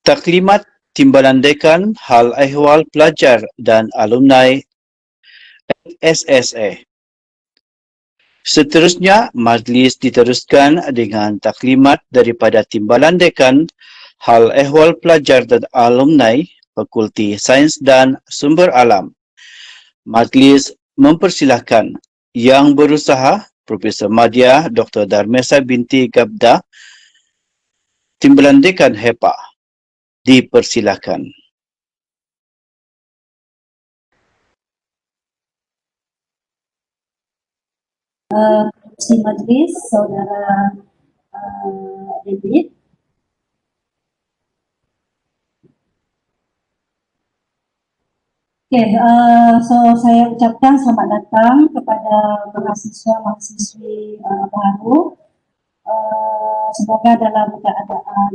Taklimat Timbalan Dekan Hal Ehwal Pelajar dan Alumni SSA. Seterusnya, majlis diteruskan dengan taklimat daripada Timbalan Dekan Hal Ehwal Pelajar dan Alumni Fakulti Sains dan Sumber Alam. Majlis mempersilahkan Yang Berusaha Profesor Madya Dr. Darmesa binti Gabda, Timbalan Dekan HEPA, dipersilahkan. Si Majlis, Saudara David. So saya ucapkan selamat datang kepada mahasiswa-mahasiswi baru. Semoga dalam keadaan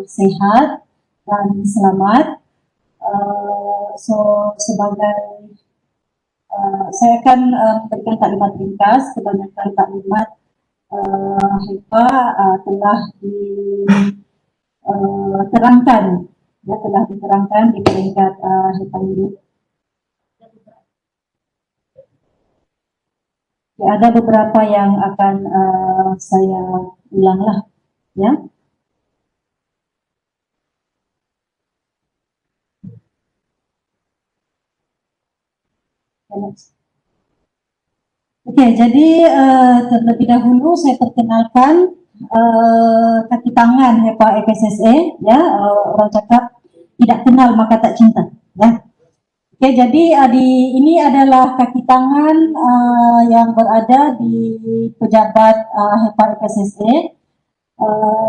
sehat dan selamat. So sebagai saya akan memberikan taklimat ringkas. Kebanyakan taklimat HEPA telah diterangkan, di peringkat HEPA ini. Ya, ada beberapa yang akan saya ulang lah, ya. Oke, jadi terlebih dahulu saya perkenalkan kaki tangan HEPA FSSA, ya. Orang cakap tidak kenal maka tak cinta, ya. Oke, jadi ini adalah kaki tangan yang berada di pejabat HEPA FSSA.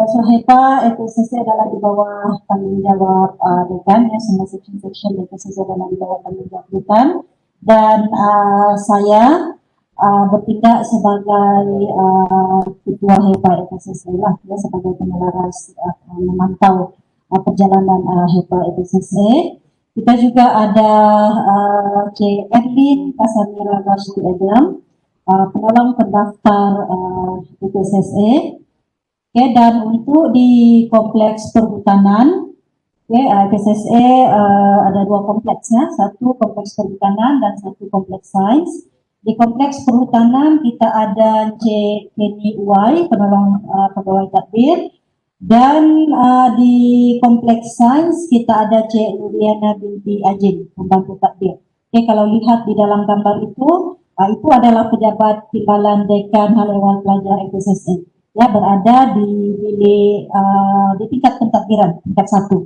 So HEPA FSSA adalah di bawah tanggung jawab dekan, ya, semua section FSSA adalah di bawah tanggung jawab dekan, dan saya bertindak sebagai ketua HEPA FSSA lah, ya, sebagai penyelaras memantau perjalanan HEPA FSSA. Kita juga ada Cik Edlin Kasamira Rashid Adam, penolong pendaftar FSSA. Okay, dan untuk di kompleks perhutanan, okay, FSSA ada dua kompleks, ya, satu kompleks perhutanan dan satu kompleks sains. Di kompleks perhutanan kita ada Cik Kenny Uwai, penolong pegawai tadbir. Dan di kompleks sains kita ada Cik Nuriana binti Ajin, pembantu takbir. Oke, kalau lihat di dalam gambar itu adalah pejabat Timbalan Dekan Hal Ehwal Pelajar FSSA, ya, berada di bilik di tingkat pentadbiran tingkat 1.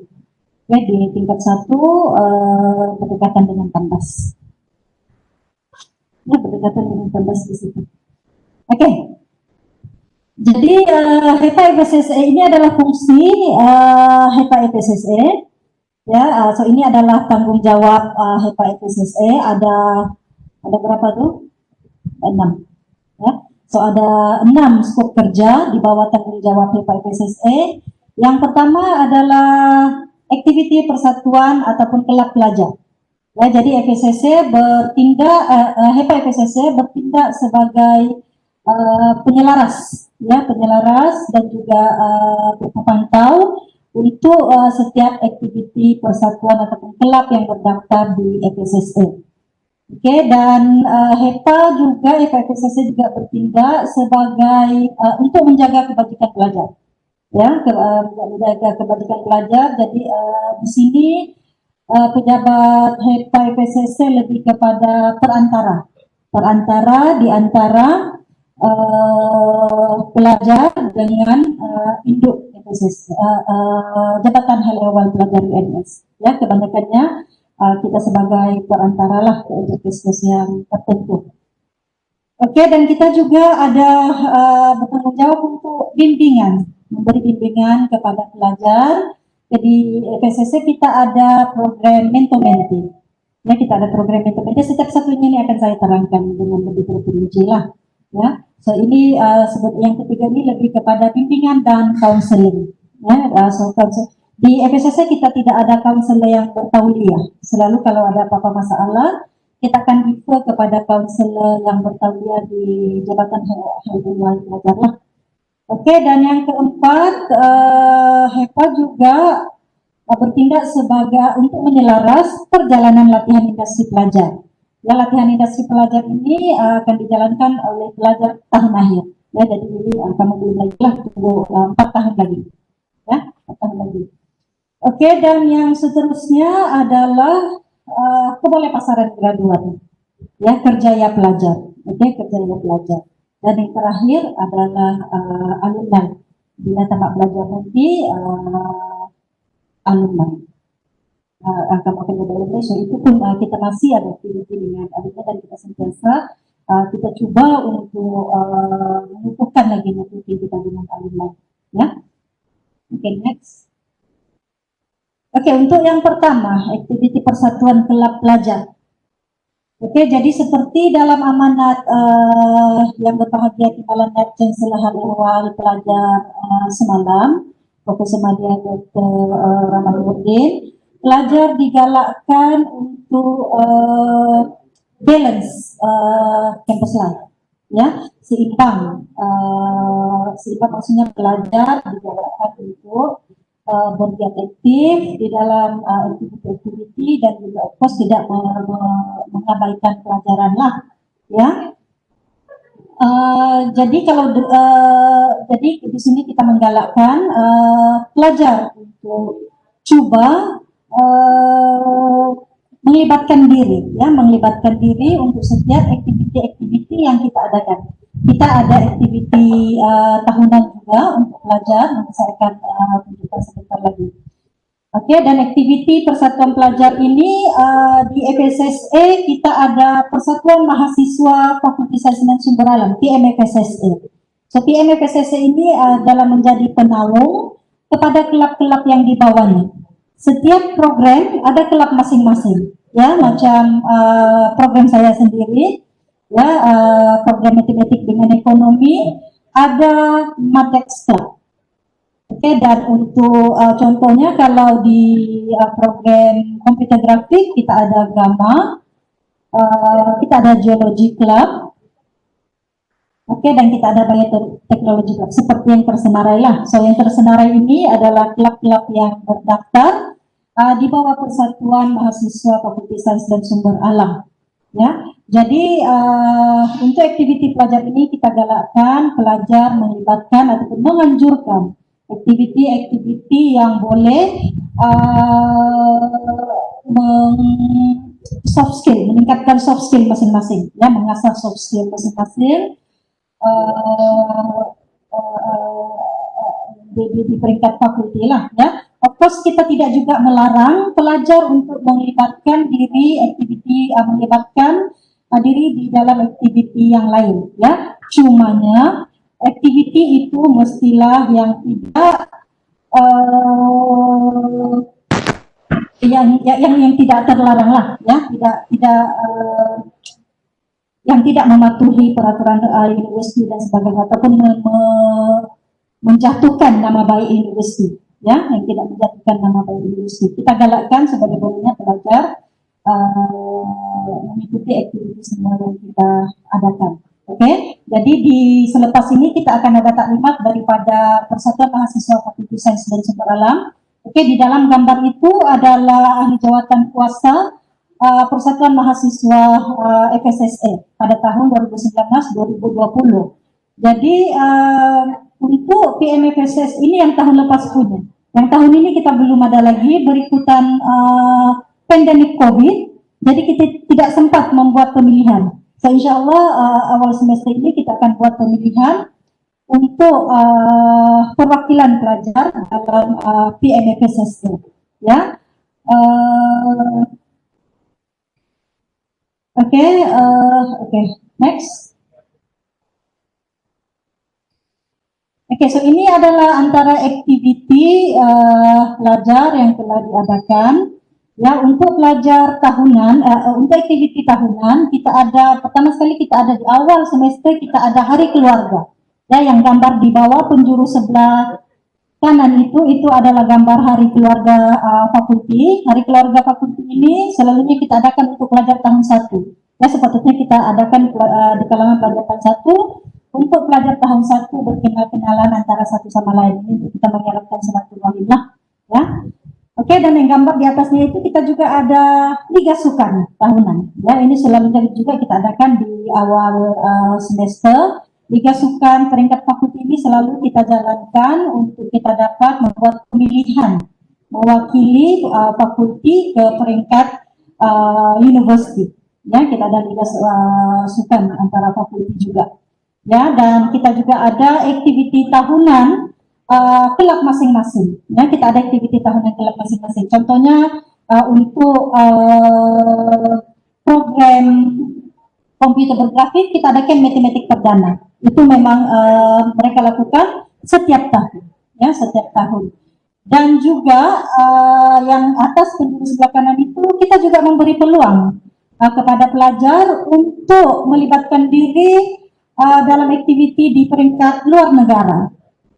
Oke, di tingkat 1 berdekatan dengan tandas. Ya, berdekatan dengan tandas di situ. Oke. Jadi HEPA FSSA ini adalah fungsi HEPA FSSA, ya. So ini adalah tanggung jawab HEPA FSSA. Ada berapa tuh? 6, ya. So ada 6 skop kerja di bawah tanggung jawab HEPA FSSA. Yang pertama adalah aktiviti persatuan ataupun kelab pelajar. Ya, jadi FSSA bertindak, HEPA FSSA bertindak sebagai penyelaras, ya, dan juga pemantau untuk setiap aktiviti persatuan ataupun kelab yang terdaftar di FSSA. Oke, dan HEPA FSSA juga bertindak sebagai untuk menjaga kebajikan pelajar, ya, menjaga kebajikan pelajar. Jadi di sini pejabat HEPA FSSA lebih kepada perantara di antara pelajar dengan induk Jabatan Hal Ehwal Pelajar UNS, ya. Kebanyakannya kita sebagai perantara lah untuk kasus yang tertentu. Oke, dan kita juga ada bertanggung jawab untuk memberi bimbingan kepada pelajar. Jadi FSSA kita ada program mentor-mentee, ya, kita ada program mentor-mentee. Setiap satunya ini akan saya terangkan dengan lebih terperinci lah, ya. So ini yang ketiga ini lebih kepada bimbingan dan counseling, ya. Di FSSA kita tidak ada counselor yang bertauliah. Selalu kalau ada apa-apa masalah, kita akan refer kepada counselor yang bertauliah di Jabatan Hal Ehwal Pelajar lah. Oke, dan yang keempat, HEPA juga bertindak sebagai untuk menyelaras perjalanan latihan industri pelajar. Ya, latihan industri pelajar ini akan dijalankan oleh pelajar tahun akhir. Ya, jadi kamu belum lagi lah, tunggu 4 tahun lagi. Ya, 4 tahun lagi. Oke, dan yang seterusnya adalah kebolehpasaran graduan. Ya, kerjaya pelajar. Oke, kerjaya pelajar. Dan yang terakhir adalah alumni. Bila tamat belajar nanti, alumni. Akan development, so itu pun kita masih ada aktiviti dengan alumni dan kita sentiasa kita coba untuk mengukuhkan lagi aktiviti kita dengan alumni. Ya, oke, next. Oke, untuk yang pertama, aktiviti persatuan kelab pelajar. Oke, jadi seperti dalam amanat yang berbahagia Timbalan Datjen Selahar Ehwal Pelajar semalam, Profesor Madya Dr. Ramanuddin, pelajar digalakkan untuk balance campus life, ya, seimbang. Seimbang maksudnya pelajar digalakkan untuk bergiat aktif di dalam aktiviti-aktiviti dan juga of course tidak mengabaikan pelajaran lah, ya. Jadi kalau jadi di sini kita menggalakkan pelajar untuk coba melibatkan diri, ya, melibatkan diri untuk setiap aktiviti-aktiviti yang kita adakan. Kita ada aktiviti tahunan juga untuk pelajar, nanti saya akan tunjukkan sebentar lagi. Oke, dan aktiviti persatuan pelajar ini di FSSA kita ada Persatuan Mahasiswa Fakultas Sains dan Sumber Alam, PMFSSA. So PMFSSA ini dalam menjadi penaung kepada kelab-kelab yang di bawahnya. Setiap program ada kelab masing-masing, ya, macam program saya sendiri. Ya, program matematik dengan ekonomi, ada Matex Club. Oke, dan untuk contohnya kalau di program komputer grafik kita ada Gamma, kita ada Geology Club, oke, dan kita ada Bioteknologi Club, seperti yang tersenarai lah. So yang tersenarai ini adalah klub-klub yang terdaftar di bawah Persatuan Mahasiswa Fakultas Sains dan Sumber Alam. Ya, jadi untuk aktiviti pelajar ini kita galakkan pelajar melibatkan ataupun menganjurkan aktiviti-aktiviti yang boleh soft skill, meningkatkan soft skill masing-masing, ya, mengasah soft skill masing-masing di peringkat fakulti lah, ya. Of course kita tidak juga melarang pelajar untuk melibatkan diri melibatkan diri di dalam aktiviti yang lain, ya. Cumanya aktiviti itu mestilah yang tidak yang tidak terlarang lah, ya, yang tidak mematuhi peraturan universiti dan sebagainya ataupun menjatuhkan nama baik universiti, ya, yang tidak menjatuhkan nama baik universiti. Kita galakkan sebagai banyaknya pelajar mengikuti aktiviti semua yang kita adakan. Oke, jadi di selepas ini kita akan ada taklimat daripada Persatuan Mahasiswa Fakultas Sains dan Sumber Alam. Oke, di dalam gambar itu adalah ahli jawatan kuasa Persatuan Mahasiswa FSSA pada tahun 2019-2020. Jadi untuk PMFSS ini yang tahun lepas punya. Yang tahun ini kita belum ada lagi berikutan pandemik COVID. Jadi kita tidak sempat membuat pemilihan. So, insya Allah awal semester ini kita akan buat pemilihan untuk perwakilan pelajar dalam PMFSS, ya. Oke, next. Oke, so ini adalah antara aktiviti pelajar yang telah diadakan. Ya, untuk pelajar tahunan, untuk aktiviti tahunan, kita ada, pertama sekali kita ada di awal semester, kita ada hari keluarga. Ya, yang gambar di bawah penjuru sebelah kanan itu adalah gambar hari keluarga fakulti. Hari keluarga fakulti ini selalunya kita adakan untuk pelajar tahun 1. Ya, sepatutnya kita adakan di kalangan pelajar tahun 1, untuk pelajar tahun 1 berkenal-kenalan antara satu sama lain. Ini untuk kita mengerapkan silaturahim lah, ya. Oke, Oke, dan yang gambar di atasnya itu kita juga ada Liga Sukan tahunan. Ya, ini selalu juga kita adakan di awal semester. Liga Sukan peringkat fakulti ini selalu kita jalankan untuk kita dapat membuat pemilihan mewakili fakulti ke peringkat university. Ya, kita ada Liga Sukan antara fakulti juga. Ya, dan kita juga ada aktiviti tahunan klub masing-masing. Ya, kita ada aktiviti tahunan klub masing-masing. Contohnya untuk program komputer bergrafik kita adakan matematik perdana. Itu memang mereka lakukan setiap tahun, ya setiap tahun. Dan juga yang atas penduduk sebelah kanan itu kita juga memberi peluang kepada pelajar untuk melibatkan diri dalam aktiviti di peringkat luar negara.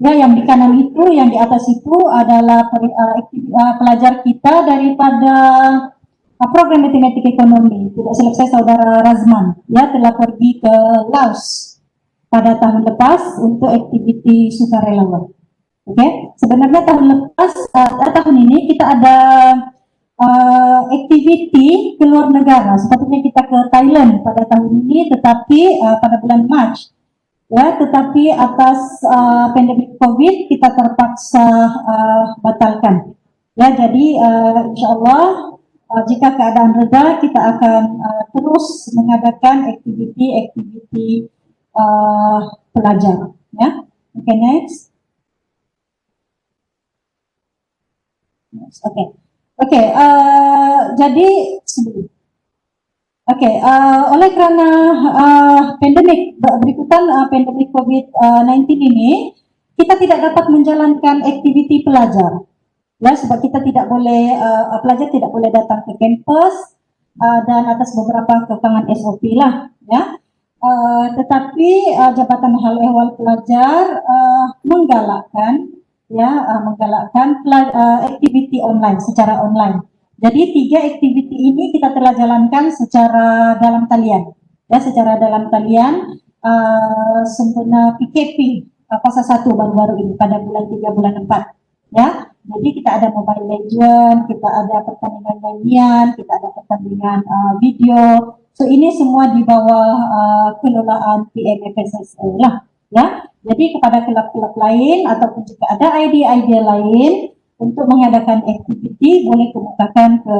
Ya, yang di kanan itu, yang di atas itu adalah pelajar kita daripada program matematik ekonomi. Tidak selesai saudara Razman, ya telah pergi ke Laos pada tahun lepas untuk aktiviti sukarelawan. Oke, sebenarnya tahun lepas, tahun ini kita ada aktiviti ke luar negara. Sepatutnya kita ke Thailand pada tahun ini, tetapi pada bulan Mac. Ya, tetapi atas pandemi COVID kita terpaksa batalkan. Ya, jadi insya Allah jika keadaan reda kita akan terus mengadakan aktiviti pelajar. Ya, oke, next. Oke, jadi sebelum. Oleh karena pandemik berikutan pandemik COVID-19 ini, kita tidak dapat menjalankan aktiviti pelajar. Ya, sebab kita tidak boleh, pelajar tidak boleh datang ke kampus dan atas beberapa kekangan SOP lah. Ya, tetapi Jabatan Hal Ehwal Pelajar menggalakkan aktiviti online secara online. Jadi 3 aktiviti ini kita telah jalankan secara dalam talian, ya secara dalam talian sempurna PKP fase 1 baru-baru ini pada bulan 3 bulan 4, ya. Jadi kita ada Mobile Legend, kita ada pertandingan nyanyian, kita ada pertandingan video. So ini semua di bawah kelolaan PMFSSA lah, ya. Jadi kepada klub-klub lain ataupun jika ada idea-idea lain untuk mengadakan aktiviti boleh kemukakan ke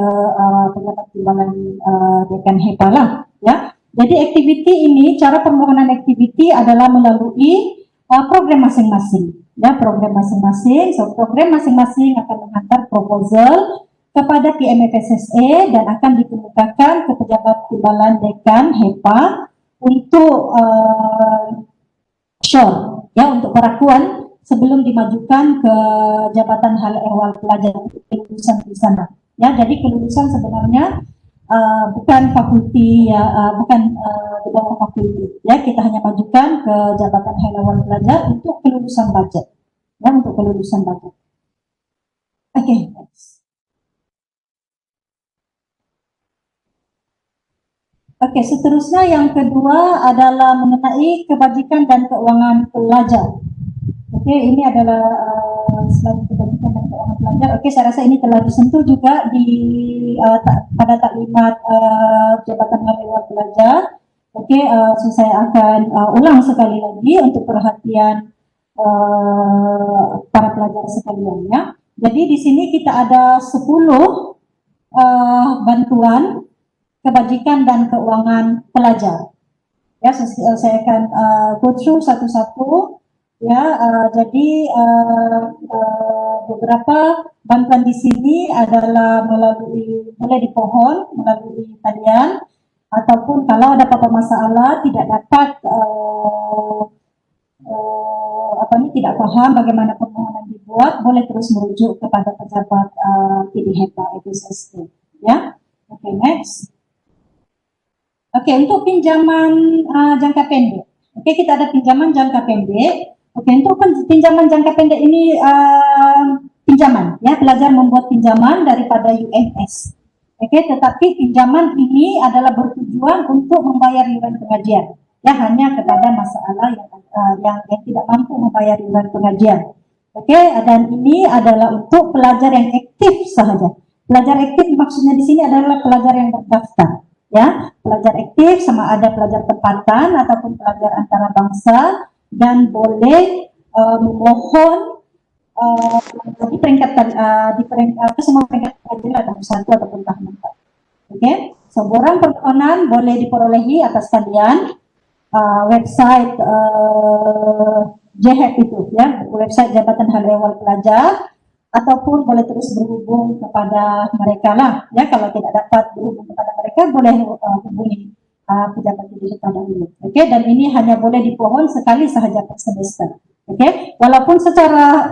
pejabat timbalan dekan HEPA lah, ya. Jadi aktiviti ini, cara permohonan aktiviti adalah melalui program masing-masing, ya program masing-masing. So program masing-masing akan menghantar proposal kepada PMFSSA dan akan dikemukakan ke pejabat timbalan dekan HEPA untuk ya untuk perakuan sebelum dimajukan ke Jabatan Hal Ehwal Pelajar untuk kelulusan di sana. Ya, jadi kelulusan sebenarnya bukan fakulti, ya bukan di bawah fakulti. Ya, kita hanya majukan ke Jabatan Hal Ehwal Pelajar untuk kelulusan budget. Ya, untuk kelulusan budget. Oke. Oke, seterusnya yang kedua adalah mengenai kebajikan dan keuangan pelajar. Oke, ini adalah slide kebajikan dan keuangan pelajar. Oke, saya rasa ini telah disentuh juga di pada taklimat Jabatan Hal Ehwal Pelajar. Oke, saya akan ulang sekali lagi untuk perhatian para pelajar sekalian, ya. Jadi di sini kita ada 10 bantuan kebajikan dan keuangan pelajar. Ya, saya akan go through satu-satu. Ya, jadi beberapa bantuan di sini adalah mulai di pohon, melalui talian, ataupun kalau ada apa-apa masalah tidak dapat tidak paham bagaimana permohonan dibuat, boleh terus merujuk kepada pejabat PDHEPA FSSA. Ya, oke, next. Oke, untuk pinjaman jangka pendek. Oke, kita ada pinjaman jangka pendek. Oke, untuk pinjaman jangka pendek ini pinjaman, ya pelajar membuat pinjaman daripada UMS. Oke, tetapi pinjaman ini adalah bertujuan untuk membayar iuran pengajian. Ya, hanya kepada masalah yang tidak mampu membayar iuran pengajian. Okey, dan ini adalah untuk pelajar yang aktif sahaja. Pelajar aktif maksudnya di sini adalah pelajar yang berdaftar, ya. Pelajar aktif sama ada pelajar tempatan ataupun pelajar antarabangsa dan boleh memohon di peringkat semua peringkat pelajar tahap 1 ataupun tahap 4. Okey, seborang permohonan boleh diperolehi atas talian website JHEP itu, ya, website Jabatan Hal Ehwal Pelajar, ataupun boleh terus berhubung kepada mereka lah, ya. Kalau tidak dapat berhubung kepada mereka, boleh hubungi pejabat didik dahulu. Okey, dan ini hanya boleh dipohon sekali sahaja per semester. Okey, walaupun secara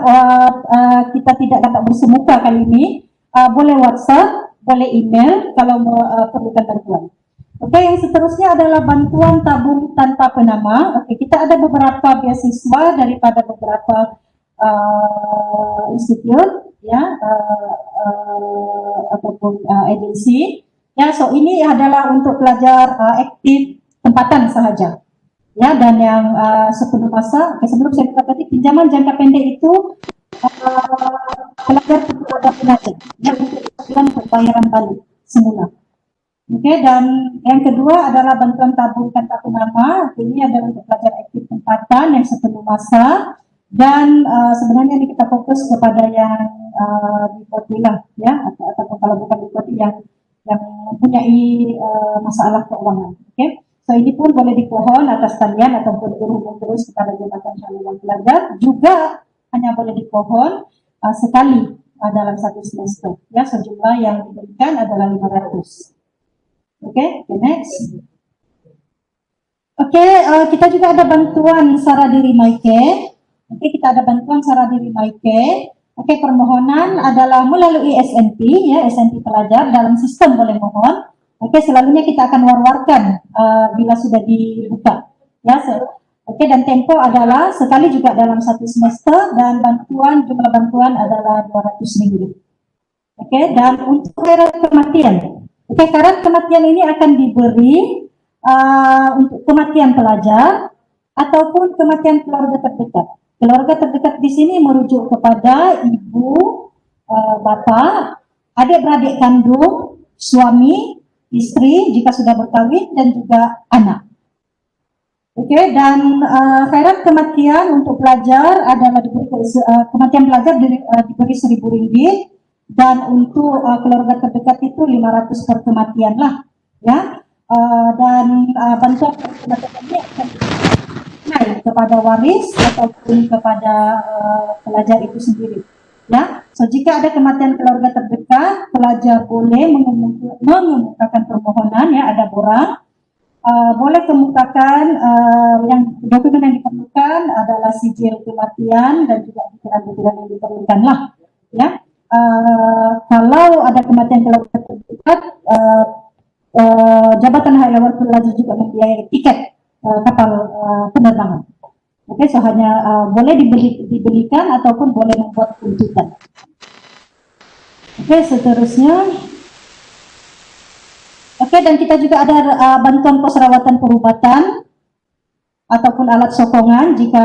kita tidak dapat bersemuka kali ini, boleh WhatsApp, boleh email kalau perlukan bantuan. Okey, yang seterusnya adalah bantuan tabung tanpa penama. Okey, kita ada beberapa beasiswa daripada beberapa institut, ya, ataupun agensi. Ya, so ini adalah untuk pelajar aktif tempatan sahaja. Ya, dan yang sepenuh masa. Okay, sebelum saya buka tadi, pinjaman jangka pendek itu pelajar kepada pelajar, ya, untuk pembayaran balik semula. Okey, dan yang kedua adalah bantuan tabung tanpa penama. Ini adalah untuk pelajar aktif tempatan yang sepenuh masa, dan sebenarnya ini kita fokus kepada yang di lah, ya, atau kalau bukan di yang mempunyai masalah keuangan. Okey, so ini pun boleh dipohon atas talian ataupun berhubung terus kepada Jabatan Hal Ehwal Pelajar. Juga hanya boleh dipohon sekali dalam satu semester, ya. Sejumlah yang diberikan adalah 500. Okey, next. Okey, kita juga ada bantuan Sara Diri Maike. Okey, kita ada bantuan Sara Diri Maike. Okey, permohonan adalah melalui SNP, ya, SNP pelajar dalam sistem boleh mohon. Okey, selalunya kita akan war-warkan bila sudah dibuka, ya. Okey, dan tempo adalah sekali juga dalam satu semester, dan jumlah bantuan adalah RM200. Okey, dan untuk syarat kematian. Okey, syarat kematian ini akan diberi untuk kematian pelajar ataupun kematian keluarga terdekat. Keluarga terdekat di sini merujuk kepada ibu, bapa, adik-beradik kandung, suami, istri jika sudah berkahwin, dan juga anak. Okey, dan syarat kematian untuk pelajar adalah kematian pelajar diberi RM1.000. Dan untuk keluarga terdekat itu 500 per kematian lah, ya. Dan bantuan kematian ini akan naik kepada waris ataupun kepada pelajar itu sendiri, ya. So jika ada kematian keluarga terdekat, pelajar boleh mengemukakan permohonan, ya, ada borang. Boleh kemukakan yang dokumen yang diperlukan adalah sijil kematian dan juga butiran-butiran yang diperlukan lah, ya. Kalau ada kematian keluarga terdekat, Jabatan Hal Ehwal Pelajar juga membiayai tiket kapal penerbangan. Okey, so hanya boleh dibelikan ataupun boleh membuat tuntutan. Okey, seterusnya. Okey, dan kita juga ada bantuan pos rawatan perubatan ataupun alat sokongan jika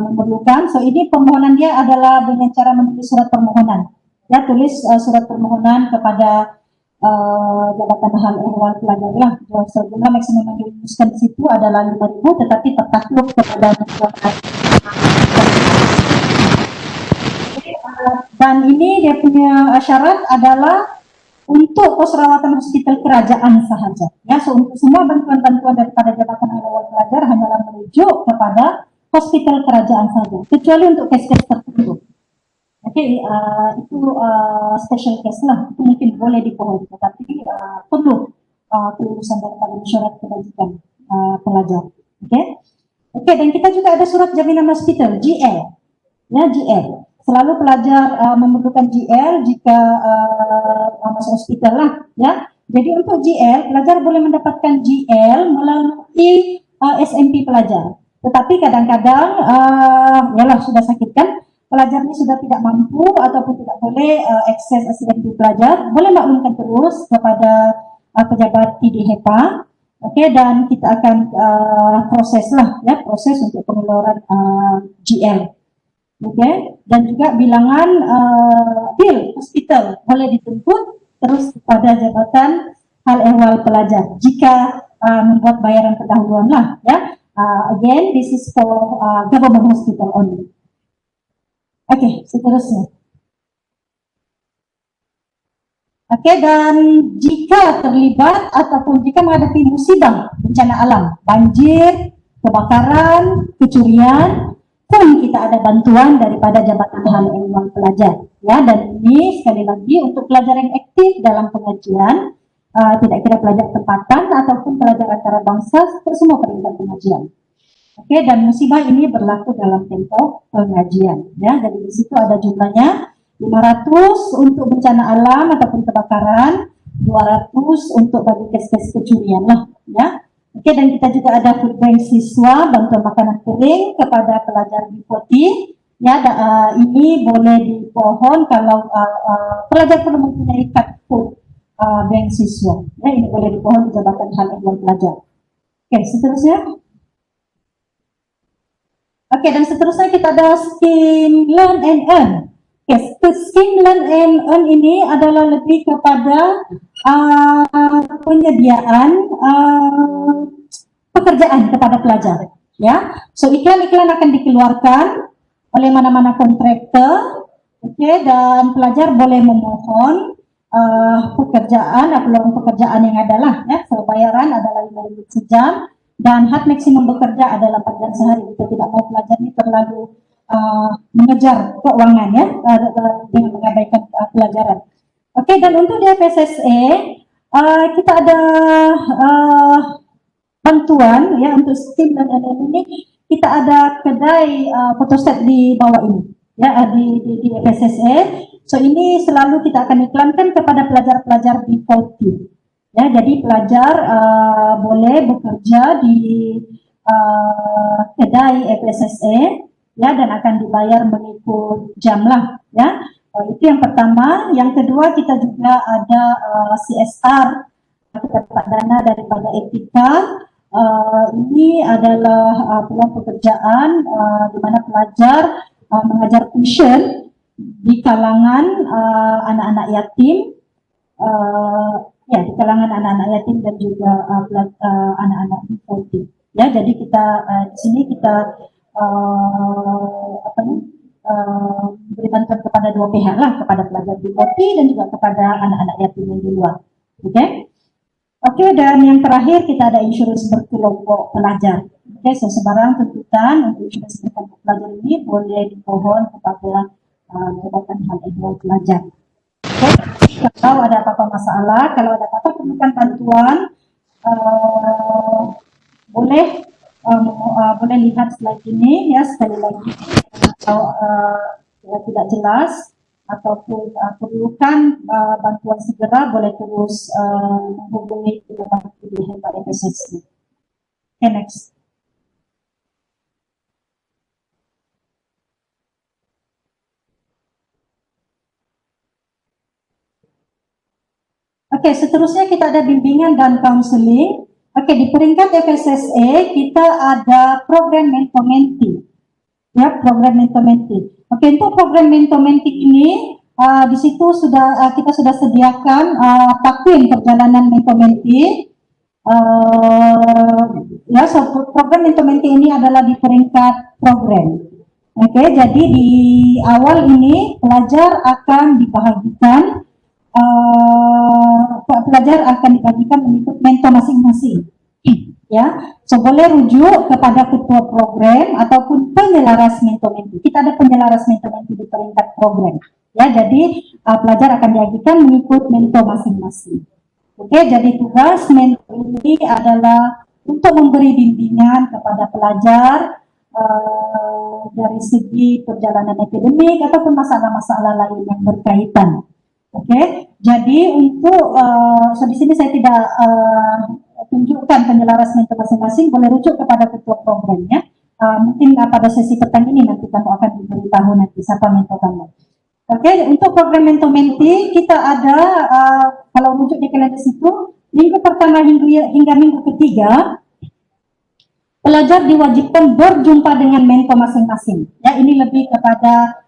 memerlukan. So ini permohonan dia adalah dengan cara menulis surat permohonan. Ya, tulis surat permohonan kepada Jabatan Hal Ehwal Pelajar lah. Jumlah maksimum yang dirumuskan di situ adalah 5.000, tetapi tertakluk kepada masyarakat. Dan ini dia punya syarat adalah untuk pos rawatan hospital kerajaan sahaja. Ya, so untuk semua bantuan-bantuan daripada Jabatan Hal Ehwal Pelajar hanyalah merujuk kepada hospital kerajaan saja, kecuali untuk kes-kes tertentu. Okey, itu special case lah, itu mungkin boleh dipohon, tetapi perlu kelulusan daripada mesyuarat kebajikan pelajar. Okey, dan kita juga ada surat jaminan hospital, GL, ya, GL. Selalu pelajar memerlukan GL jika masuk hospital lah, ya. Jadi untuk GL, pelajar boleh mendapatkan GL melalui SMP pelajar. Tetapi kadang-kadang, yalah sudah sakit kan, pelajar ini sudah tidak mampu ataupun tidak boleh akses SMP pelajar, boleh maklumkan terus kepada pejabat PDHEPA. Okey, dan kita akan proses lah, ya, proses untuk pengeluaran GL. dan juga bilangan bill hospital boleh dituntut terus pada jabatan hal ehwal pelajar jika membuat bayaran pendahuluan lah, ya. Again, this is for government hospital only. Seterusnya. Dan jika terlibat ataupun jika menghadapi musibah bencana alam, banjir, kebakaran, kecurian, pun kita ada bantuan daripada Jabatan Hal Ehwal Pelajar, ya. Dan ini sekali lagi untuk pelajar yang aktif dalam pengajian, tidak kira pelajar tempatan ataupun pelajar antarabangsa, semua peringkat pengajian. Dan musibah ini berlaku dalam tempo pengajian, ya. Jadi di situ ada jumlahnya 500 untuk bencana alam ataupun kebakaran, 200 untuk bagi kes-kes kecurian lah, ya. Dan kita juga ada food bank siswa, bantuan makanan kering kepada pelajar di Poti, ya. Ini boleh dipohon kalau pelajar perlu mempunyai kad food bank siswa, ya. Ini boleh dipohon di Jabatan Hal Ehwal Pelajar. Seterusnya. Dan seterusnya kita ada scheme Learn and Earn. Scheme Learn and Earn ini adalah lebih kepada penyediaan pekerjaan kepada pelajar, ya. So iklan-iklan akan dikeluarkan oleh mana-mana kontraktor, dan pelajar boleh memohon pekerjaan, peluang pekerjaan yang adalah, ya. So bayaran adalah 5.000 sejam dan hak maksimum bekerja adalah 4 jam sehari. Kita tidak mau pelajar ini terlalu mengejar keuangan, ya, dengan mengabaikan pelajaran. Dan untuk di FSSA kita ada bantuan, ya, untuk STEAM dan ini kita ada kedai photostat di bawah ini, ya, di FSSA. So ini selalu kita akan iklankan kepada pelajar-pelajar di Poti, ya. Jadi pelajar boleh bekerja di kedai FSSA, ya, dan akan dibayar mengikut jam lah, ya. Itu yang pertama. Yang kedua, kita juga ada CSR, kita dapat dana daripada Etika. Ini adalah peluang pekerjaan di mana pelajar mengajar tuition di kalangan anak-anak yatim, ya, di kalangan anak-anak yatim dan juga anak-anak Poti, ya. Jadi kita di sini kita beri bantuan kepada dua pihak lah, kepada pelajar di Poti dan juga kepada anak-anak yatim yang di luar. Dan yang terakhir kita ada insurans berkelompok pelajar. So sebarang tuntutan untuk insurans berkelompok pelajar ini boleh dipohon kepada Jabatan Hal Ehwal Pelajar. Kalau ada apa-apa masalah, kalau ada apa-apa perlukan bantuan, boleh lihat slide ini, ya. Sekali lagi, kalau tidak jelas ataupun perlukan bantuan segera, boleh terus menghubungi Jabatan Pilihan Pak FSSA. Next. Seterusnya kita ada bimbingan dan counseling. Di peringkat FSSA kita ada program Mentor-Menti, ya, program Mentor-Menti. Untuk program Mentor-Menti ini di situ kita sudah sediakan takvim perjalanan Mentor-Menti. Ya, so program Mentor-Menti ini adalah di peringkat program. Jadi di awal ini pelajar akan dibahagikan. Pelajar akan dibagikan mengikut mentor masing-masing, ya. So boleh rujuk kepada ketua program ataupun penyelaras mentor-menti. Kita ada penyelaras mentor-menti di peringkat program, ya. Jadi pelajar akan dibagikan mengikut mentor masing-masing. Jadi tugas mentor ini adalah untuk memberi bimbingan kepada pelajar dari segi perjalanan akademik ataupun masalah-masalah lain yang berkaitan. Jadi untuk so di sini saya tidak tunjukkan penyelaras mentor masing-masing, boleh rujuk kepada ketua programnya. Mungkin pada sesi petang ini nanti kamu akan diberitahu nanti siapa mentor kamu. Untuk program Mentor-Menti kita ada kalau rujuk di kalender situ minggu pertama hingga minggu ketiga pelajar diwajibkan berjumpa dengan mentor masing-masing. Ya, ini lebih kepada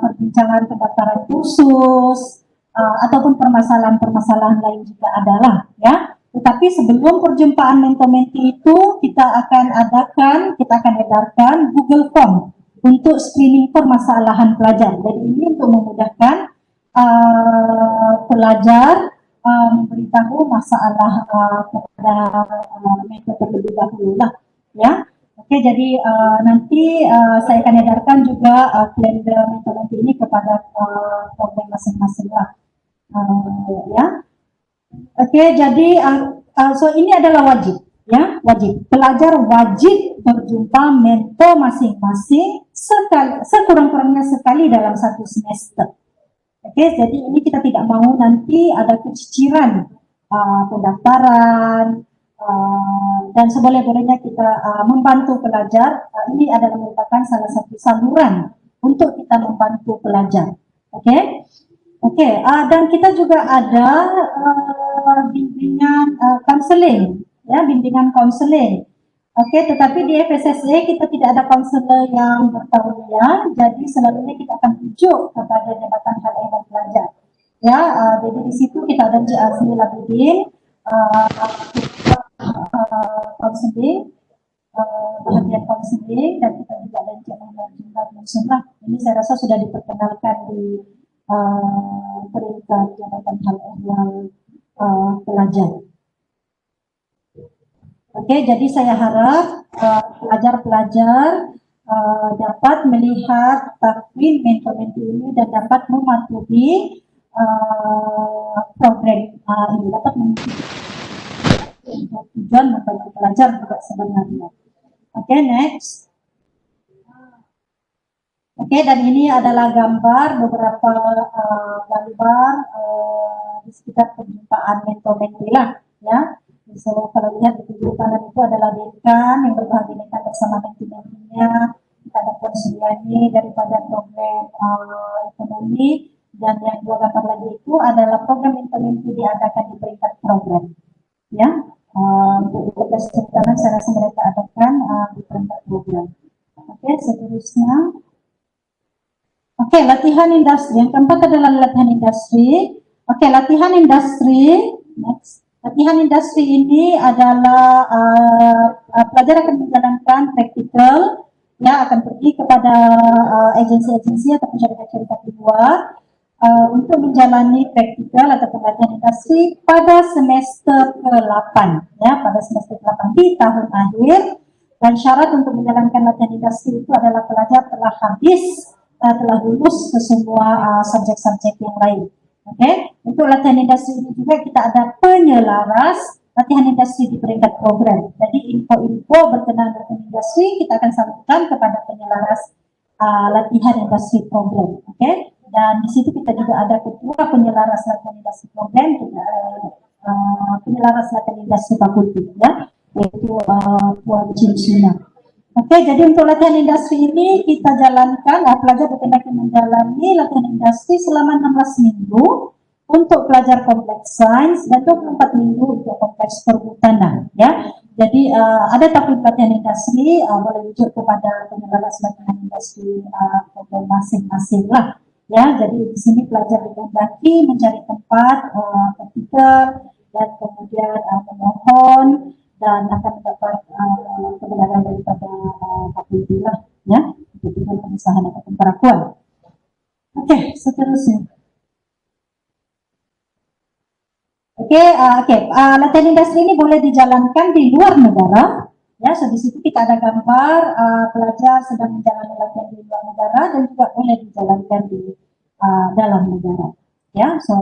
perbincangan pendaftaran kursus ataupun permasalahan-permasalahan lain juga adalah ya. Tetapi sebelum perjumpaan mentor-menti itu kita akan edarkan Google Form untuk screening permasalahan pelajar. Jadi ini untuk memudahkan pelajar memberitahu masalah kepada mentor terlebih dahulu lah ya. Oke, jadi nanti saya akan edarkan juga kalender mentor ini kepada program masing-masing lah ya. Oke, jadi so ini adalah wajib ya, wajib. Pelajar wajib berjumpa mentor masing-masing sekurang-kurangnya sekali dalam satu semester. Oke, jadi ini kita tidak mau nanti ada keciciran pendaftaran dan seboleh-bolehnya kita membantu pelajar. Ini adalah merupakan salah satu saluran untuk kita membantu pelajar. Oke. Dan kita juga ada bimbingan konseling, ya, bimbingan konseling. Oke, tetapi di FSSA kita tidak ada konselor yang bertauliah, jadi selalunya kita akan rujuk kepada Jabatan Hal Ehwal Pelajar. Ya, jadi di situ kita ada Encik Azmi Labudin, konseling, bahagian konseling, dan kita juga ada Encik Muhammad Jumlah Musulah. Ini saya rasa sudah diperkenalkan di perintah Jabatan Hal Ehwal Pelajar. Oke, jadi saya harap pelajar-pelajar dapat melihat takwin mentor-menti ini dan dapat mematuhi program ini, dapat tujuan membantu pelajar juga sebenarnya. Oke, next. Oke, dan ini adalah gambar beberapa gambar di sekitar perjumpaan mentor-menti lah, ya. So, kalau lihat di kiri kanan itu adalah dekan yang berbagi dekan bersama menti-mentinya. Kita ada konsuliani daripada program ekonomi, dan yang dua gambar lagi itu adalah program menti diadakan di peringkat program. Ya, untuk kanan saya rasa mereka adakan di peringkat program. Oke, seterusnya. Oke, latihan industri. Yang keempat adalah latihan industri. Oke, latihan industri. Next. Latihan industri ini adalah pelajar akan menjalankan praktikal, ya, akan pergi kepada agensi-agensi atau syarikat-syarikat di luar untuk menjalani praktikal atau latihan industri pada semester ke-8, ya, pada semester ke-8 di tahun akhir. Dan syarat untuk menjalankan latihan industri itu adalah pelajar telah lulus ke semua subjek-subjek yang lain. Oke, untuk latihan industri ini juga kita ada penyelaras latihan industri di peringkat program. Jadi info-info berkenaan latihan industri kita akan salurkan kepada penyelaras latihan industri program. Oke, dan di situ kita juga ada ketua penyelaras latihan industri program, penyelaras latihan industri fakulti, ya, yaitu Puan Cinsuna. Oke, jadi untuk latihan industri ini kita jalankan, pelajar bertindak menjalani latihan industri selama 16 minggu untuk pelajar kompleks sains dan 24 minggu untuk kompleks perhutanan, ya. Jadi ada takwin latihan industri boleh rujuk kepada penyelaras latihan industri program masing-masing lah, ya. Jadi di sini pelajar dikehendaki mencari tempat praktikal dan kemudian memohon dan akan mendapat kebenaran daripada fakulti lah, ya, untuk tujuan pengusahaan atau pemberakuan. Oke, seterusnya. Latihan industri ini boleh dijalankan di luar negara, ya. So di situ kita ada gambar pelajar sedang menjalani latihan di luar negara dan juga boleh dijalankan di dalam negara, ya. So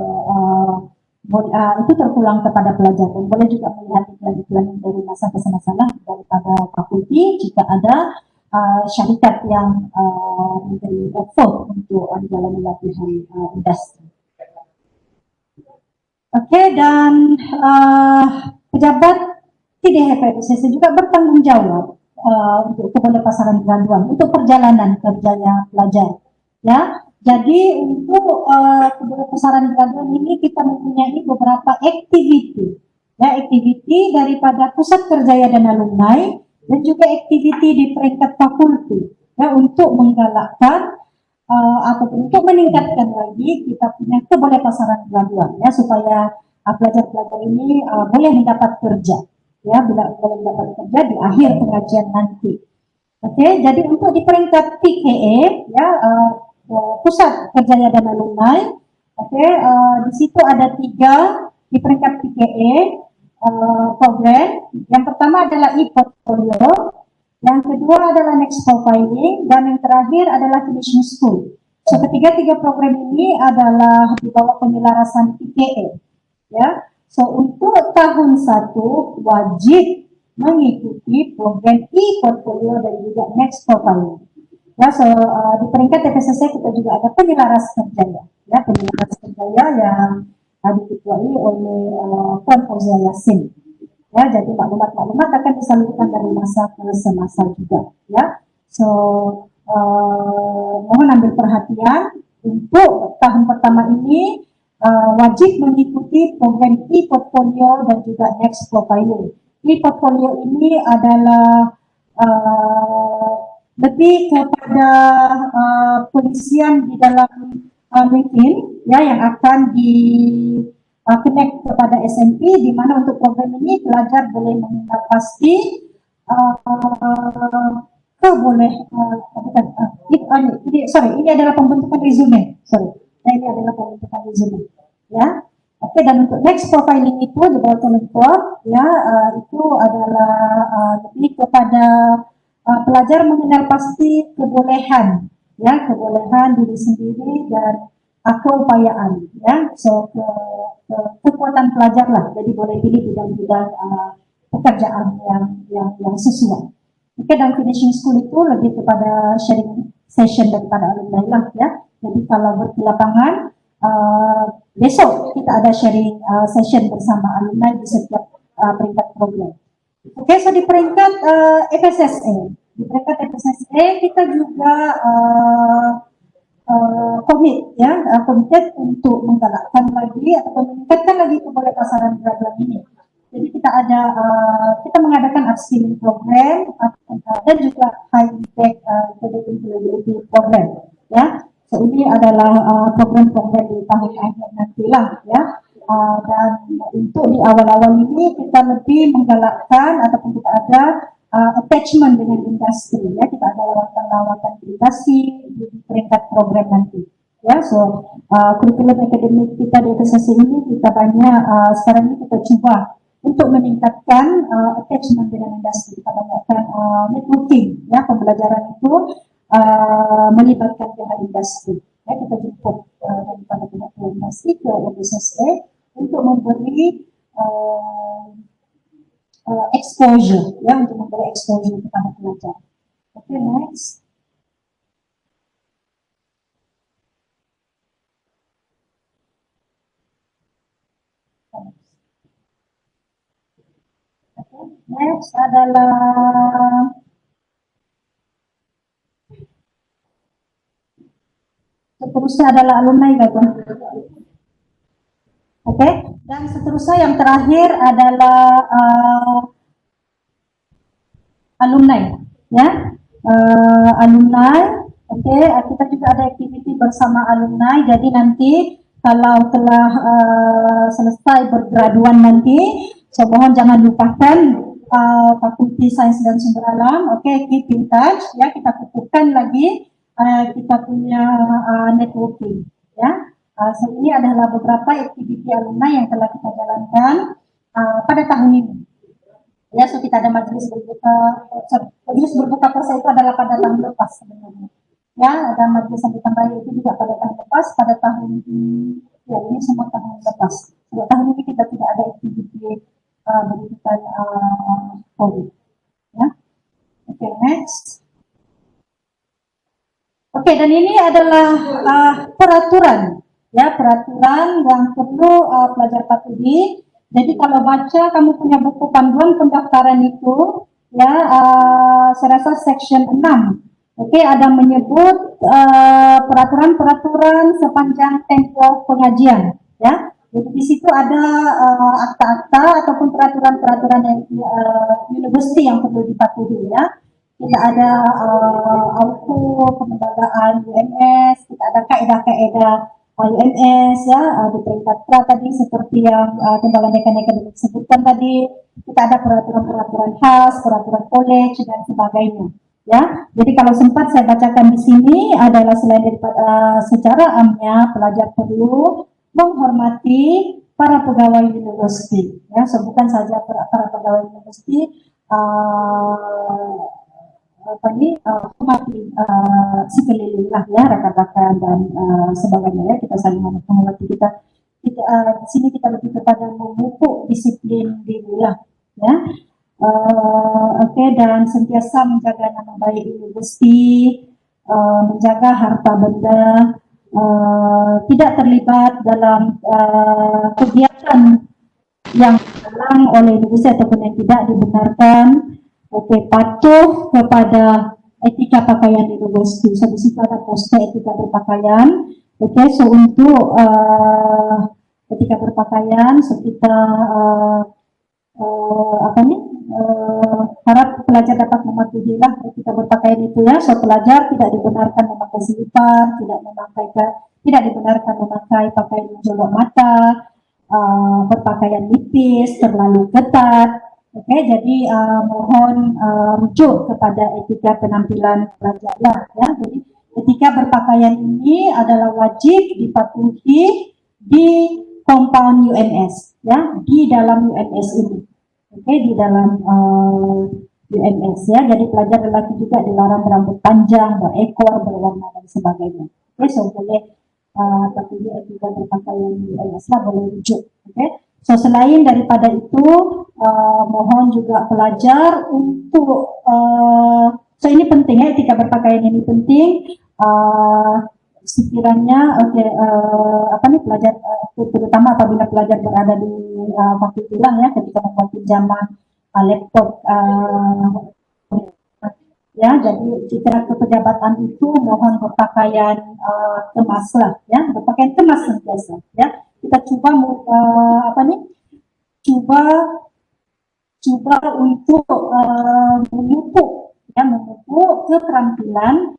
itu terpulang kepada pelajar dan boleh juga melihat iklan-iklan dari masa ke masa daripada fakulti jika ada syarikat yang memberi offer untuk menjalani latihan industri. Oke, dan pejabat TDHPSS juga bertanggung jawab untuk kepada pasaran graduan untuk perjalanan kerjanya pelajar, ya. Jadi untuk pasaran graduan ini kita mempunyai beberapa aktiviti, ya, aktiviti daripada Pusat Kerjaya dan Alumni dan juga aktiviti di peringkat fakulti, ya, untuk menggalakkan ataupun untuk meningkatkan lagi kita punya kebolehpasaran graduan, ya, supaya pelajar-pelajar ini boleh mendapat kerja, ya, bila boleh mendapat kerja di akhir pengajian nanti. Oke, jadi untuk di peringkat PKA, ya, pusat kerjanya dan alumni, oke, di situ ada 3 di peringkat PKA program. Yang pertama adalah e-portfolio, yang kedua adalah next profiling, dan yang terakhir adalah finishing school. So, ketiga-tiga program ini adalah di bawah penyelarasan PKA. Ya, so untuk tahun 1 wajib mengikuti program e-portfolio dan juga next profiling. Ya, so di peringkat TPSSC kita juga ada penyelaras kerjaya, ya, penyelaras kerjaya yang diketuai oleh Puan Fauzia Yassin. Ya, jadi maklumat-maklumat akan disalurkan dari masa ke semasa juga, ya. So mohon ambil perhatian untuk tahun pertama ini wajib mengikuti program e-portfolio dan juga next profiling. E-portfolio ini adalah lebih kepada pengisian di dalam LinkedIn, ya, yang akan di connect kepada SMP, di mana untuk program ini pelajar boleh mengenal pasti ini adalah pembentukan resume, ini adalah pembentukan resume, ya. Oke, dan untuk next profiling itu di bawah talent board, ya, itu adalah lebih kepada pelajar mengenal pasti kebolehan, ya, kebolehan diri sendiri dan keupayaan, ya. So kekuatan pelajar lah, jadi boleh pilih bidang-bidang pekerjaan yang sesuai. Oke, dan finishing school itu lebih kepada sharing session daripada alumni lah, ya. Jadi kalau di lapangan besok kita ada sharing session bersama alumni di setiap peringkat program. Oke, so di peringkat FSSA kita juga komited untuk menggalakkan lagi atau meningkatkan lagi kebolehpasaran graduan ini. Jadi kita mengadakan upskilling program dan juga high impact employability program, ya. So ini adalah program-program di tahun akhir nantilah, ya. Dan untuk di awal-awal ini kita lebih menggalakkan ataupun kita ada attachment dengan industri, ya. Kita ada lawatan-lawatan edukasi di peringkat program nanti, ya. So kurikulum akademik kita di FSSC ini kita banyak sekarang ini kita coba untuk meningkatkan attachment dengan industri. Kita banyakkan networking, ya, pembelajaran itu melibatkan pihak industri, ya. Kita jemput daripada pihak industri ke FSSC untuk memberi exposure, ya, untuk memberi exposure kepada pelajar. Oke, next. Next adalah seterusnya adalah alumni, Bapak. Oke, dan seterusnya yang terakhir adalah alumni, ya. Alumni, oke, kita juga ada aktiviti bersama alumni. Jadi nanti kalau telah selesai bergraduan nanti, so mohon jangan lupakan Fakulti Sains dan Sumber Alam, oke, keep in touch, ya. Kita kukuhkan lagi kita punya networking, ya. So ini adalah beberapa aktiviti alumni yang telah kita jalankan pada tahun ini, ya. So kita ada majelis berbuka puasa itu adalah pada tahun lepas sebenarnya, ya. Ada majelis sambutan raya itu juga pada tahun lepas, pada tahun ini, ya, ini semua tahun lepas. Pada tahun ini kita tidak ada aktiviti pendidikan COVID, ya. Oke, next. Oke, dan ini adalah peraturan, ya, peraturan yang perlu pelajar patuhi. Jadi kalau baca kamu punya buku panduan pendaftaran itu, ya, saya rasa section 6, oke, ada menyebut peraturan-peraturan sepanjang tempo pengajian, ya. Jadi di situ ada akta-akta ataupun peraturan-peraturan yang universiti yang perlu dipatuhi ya. Kita ada auto kelembagaan UMS, kita ada kaedah-kaedah UMS ya di peringkat pra tadi seperti yang Timbalan Dekan Akademik sebutkan tadi. Kita ada peraturan-peraturan khas, peraturan college dan sebagainya. Ya, jadi kalau sempat saya bacakan di sini adalah selain daripada secara amnya pelajar perlu menghormati para pegawai universiti. Ya, so bukan saja para pegawai universiti hormati sekeliling lah ya rekan-rekan dan sebagainya ya kita saling menghormati kita di sini kita lebih kepada memupuk disiplin diri lah ya. Dan sentiasa menjaga nama baik universiti, menjaga harta benda, tidak terlibat dalam kegiatan yang dilarang oleh universiti ataupun yang tidak dibenarkan. Patuh kepada etika pakaian universiti. So di situ ada poster etika berpakaian. So untuk etika berpakaian, so kita harap pelajar dapat mematuhi lah etika berpakaian itu ya. So pelajar tidak dibenarkan memakai selipar, tidak dibenarkan memakai pakaian menjolok mata, berpakaian nipis, terlalu ketat. Jadi mohon rujuk kepada etika penampilan pelajar lah ya. Jadi etika berpakaian ini adalah wajib dipatuhi di compound UMS ya, di dalam UMS ini. Di dalam UMS ya. Jadi pelajar lelaki juga dilarang berambut panjang, berekor, berwarna dan sebagainya. So boleh patuhi etika berpakaian UMS lah, boleh rujuk. So selain daripada itu mohon juga pelajar untuk so ini penting ya, etika berpakaian ini penting sekiranya pelajar terutama apabila pelajar berada di fakultas ya ketika membuat pinjaman laptop ya, jadi jika kepejabatan itu mohon berpakaian kemas lah ya, berpakaian kemas sentiasa ya. Kita coba untuk memupuk keterampilan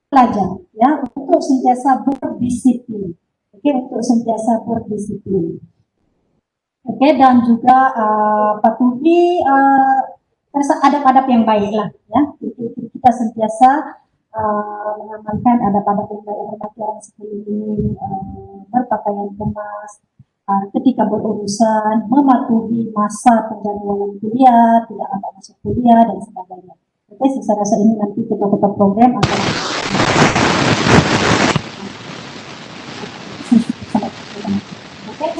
pelajar ya untuk sentiasa berdisiplin. Untuk sentiasa berdisiplin. Dan juga patuhi adab-adab yang baik lah ya. Kita sentiasa mengamalkan adab-adab yang baik, hormati orang sekeliling, berpakaian kemas, ketika berurusan, mematuhi masa penjadwalan kuliah, tidak lambat masuk kuliah dan sebagainya. Saya rasa ini nanti ketua-ketua program akan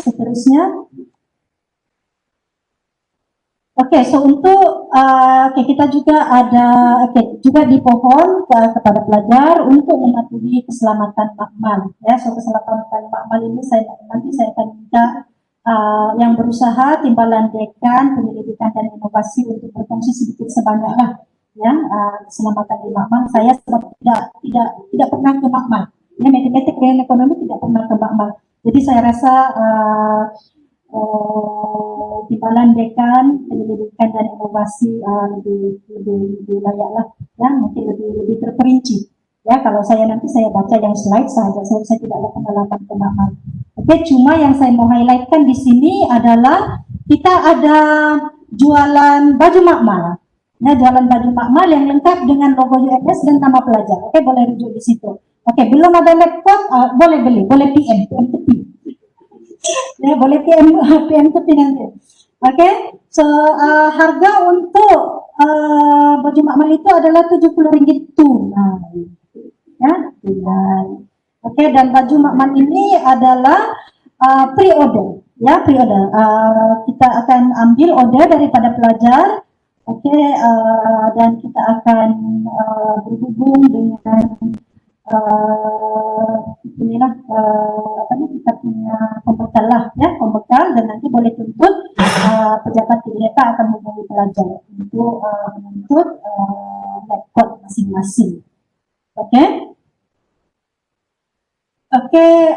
seterusnya. So untuk kita juga ada juga dipohon kepada pelajar untuk mematuhi keselamatan makmal ya. So keselamatan makmal ini nanti saya akan minta yang berusaha Timbalan Dekan Pendidikan dan Inovasi untuk berfungsi sedikit sebanyak lah ya. Keselamatan di makmal saya tidak pernah ke makmal ya, matematik dan ekonomi tidak pernah ke makmal. Jadi saya rasa Timbalan Dekan Pendidikan dan Inovasi lebih layak lah ya, mungkin lebih terperinci ya. Kalau saya nanti saya baca yang slide saja, saya tidak ada pengalaman pemahaman. Cuma yang saya mau highlightkan di sini adalah kita ada jualan baju makmal ya, jualan baju makmal yang lengkap dengan logo UMS dan nama pelajar. Boleh rujuk di situ. Belum ada laptop, boleh beli, boleh PM ya, boleh PM tepi nanti. So harga untuk baju makmal itu adalah Rp70 tunai ya, tunai. Dan baju makmal ini adalah pre-order ya, pre-order. Kita akan ambil order daripada pelajar, dan kita akan berhubung dengan kita punya pembekal lah ya, pembekal, dan nanti boleh tuntut pejabat kita akan menghubungi pelajar untuk menuntut laptop masing-masing. Oke,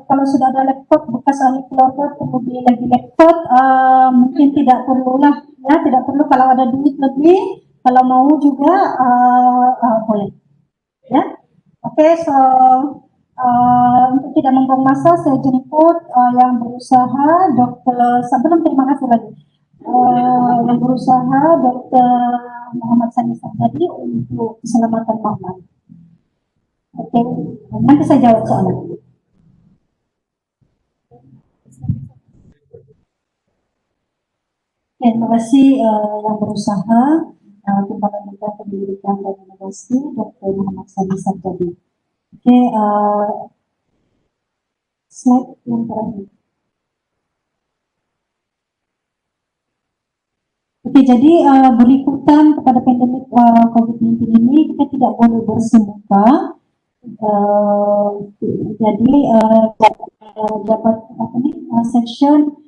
kalau sudah ada laptop bekas ahli keluarga perlu beli lagi laptop, mungkin tidak perlu lah, ya tidak perlu. Kalau ada duit lebih, kalau mau juga boleh, ya. Oke, so untuk tidak membuang masa, saya jemput yang berusaha, dokter. Sebelum terima kasih lagi, yang berusaha dokter Muhammad Sani Sarjadi untuk keselamatan Muhammad. Oke, nanti saya jawab soalnya. Terima kasih yang berusaha Kepala Lembaga Pendidikan dan Inovasi Dr. Muhammad Sani Sarjadi. Oke, slide yang terakhir. Oke, jadi berikutan kepada pandemik COVID-19 ini kita tidak boleh bersemuka. Jadi dapat section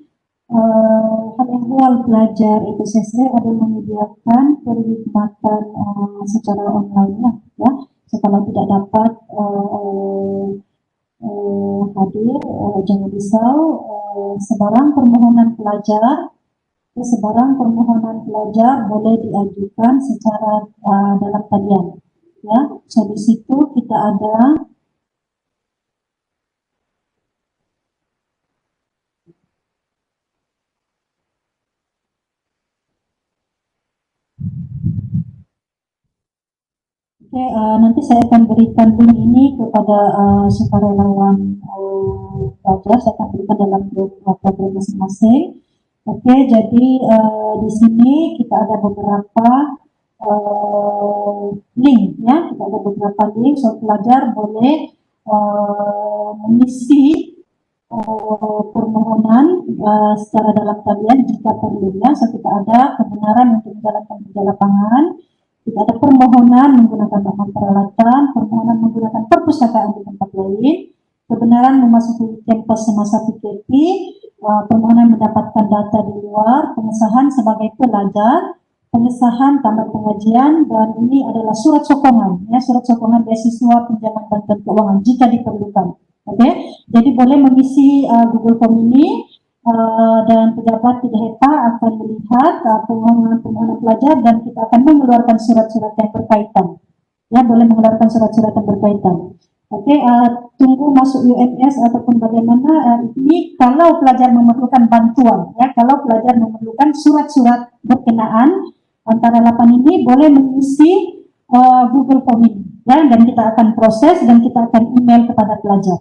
hal ehwal pelajar EPSSE ada menyediakan perkhidmatan secara online ya. Setelah tidak dapat hadir, jangan risau, sebarang permohonan pelajar boleh diajukan secara dalam talian ya. So di situ kita ada nanti saya akan berikan link ini kepada sukarelawan pelajar, saya akan berikan dalam grup program masing-masing. Oke, jadi di sini kita ada beberapa link ya, kita ada beberapa link, so pelajar boleh mengisi permohonan secara dalam talian jika perlu ya. So kita ada kebenaran untuk menjalankan kerja lapangan, kita ada permohonan menggunakan bahan peralatan, permohonan menggunakan perpustakaan di tempat lain, kebenaran memasuki kampus semasa PKP, permohonan mendapatkan data di luar, pengesahan sebagai pelajar, pengesahan tamat pengajian, dan ini adalah surat sokongan ya, surat sokongan beasiswa pinjaman bantuan keuangan jika diperlukan. Oke, jadi boleh mengisi Google Form ini dan pejabat tidak HEPA akan melihat permohonan pelajar dan kita akan mengeluarkan surat-surat yang berkaitan. Ya, boleh mengeluarkan surat-surat yang berkaitan. Oke, tunggu masuk UMS ataupun bagaimana ini kalau pelajar memerlukan bantuan ya, kalau pelajar memerlukan surat-surat berkenaan antara 8 ini boleh mengisi Google Form ini ya, dan kita akan proses dan kita akan email kepada pelajar.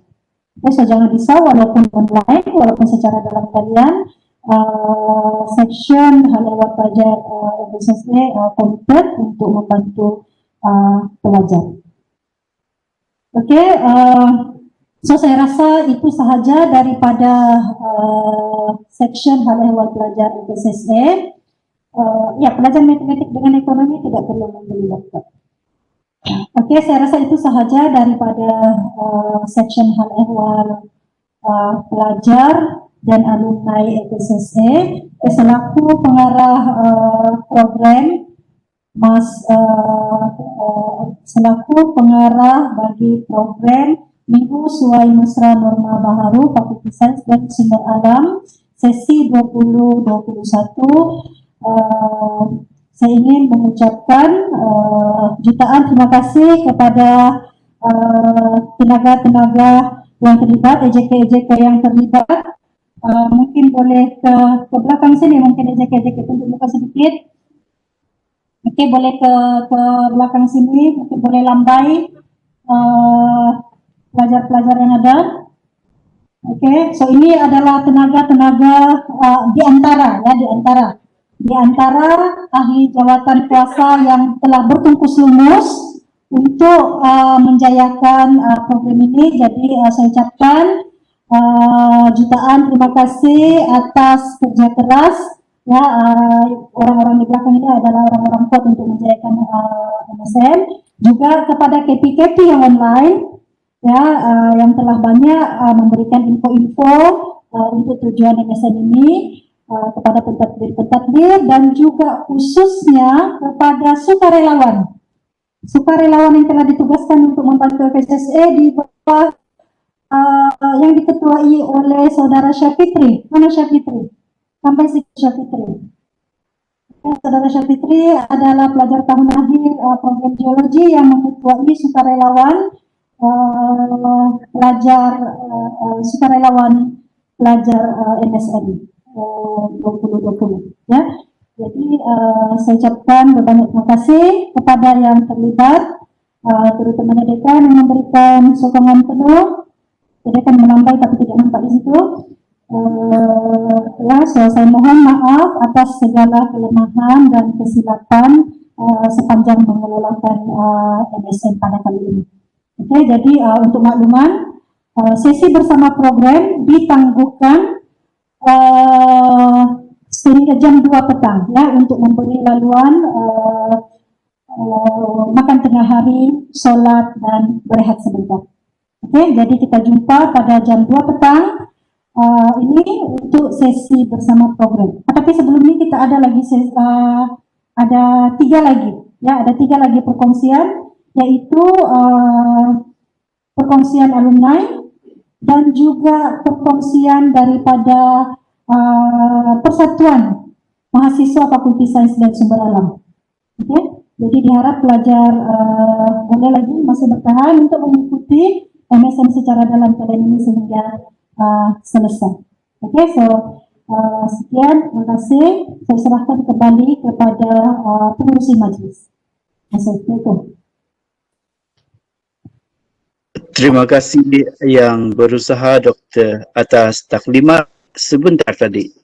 So jangan risau, walaupun online, walaupun secara dalam talian, section hal ehwal pelajar EPSSE committed untuk membantu pelajar. Oke, so saya rasa itu sahaja daripada section hal ehwal pelajar EPSSE. Ya, pelajar matematik dengan ekonomi tidak perlu membeli laptop. Oke, saya rasa itu sahaja daripada section hal ehwal pelajar dan alumni EPSSE. Selaku pengarah program, selaku pengarah bagi program Minggu Suai Mesra Norma Baharu Fakultas Sains dan Sumber Alam sesi 2021. Saya ingin mengucapkan jutaan terima kasih kepada tenaga-tenaga yang terlibat, EJK yang terlibat. Mungkin boleh ke belakang sini, mungkin EJK untuk buka sedikit. Oke, boleh ke belakang sini, mungkin boleh lambai pelajar-pelajar yang ada. Oke, so ini adalah tenaga-tenaga di antara ahli jawatan kuasa yang telah bertungkus lumus untuk menjayakan program ini. Jadi saya ucapkan jutaan terima kasih atas kerja keras ya, orang-orang di belakang ini adalah orang-orang kuat untuk menjayakan MSN. Juga kepada KP-KP yang online ya, yang telah banyak memberikan info-info untuk tujuan MSN ini, kepada pentadbir dan juga khususnya kepada sukarelawan yang telah ditugaskan untuk membantu EPSSE di bawah yang diketuai oleh Saudara Syafitri. Mana Syafitri? Sampai si Syafitri. Saudara Syafitri adalah pelajar tahun akhir program geologi yang mengetuai sukarelawan pelajar MSN 2020 ya. Jadi saya ucapkan berbanyak terima kasih kepada yang terlibat, terutama dekan yang memberikan sokongan penuh. Dekan melambai tapi tidak nampak di situ. Saya mohon maaf atas segala kelemahan dan kesilapan sepanjang mengelolakan MSN pada kali ini. Oke, jadi untuk makluman, sesi bersama program ditangguhkan sehingga jam 2 petang ya, untuk memberi laluan makan tengah hari, solat dan berehat sebentar. Oke, jadi kita jumpa pada jam 2 petang. Ini untuk sesi bersama program. Tapi sebelum ini kita ada lagi ada 3 lagi ya, ada 3 lagi perkongsian, yaitu perkongsian alumni dan juga perkongsian daripada Persatuan Mahasiswa Fakulti Sains dan Sumber Alam. Oke, jadi diharap pelajar boleh lagi masih bertahan untuk mengikuti MSN secara dalam kali ini sehingga selesai. Oke, sekian, terima kasih. Saya serahkan kembali kepada pengurusi majlis. Assalamualaikum. Terima kasih yang berusaha Doktor atas taklimat sebentar tadi.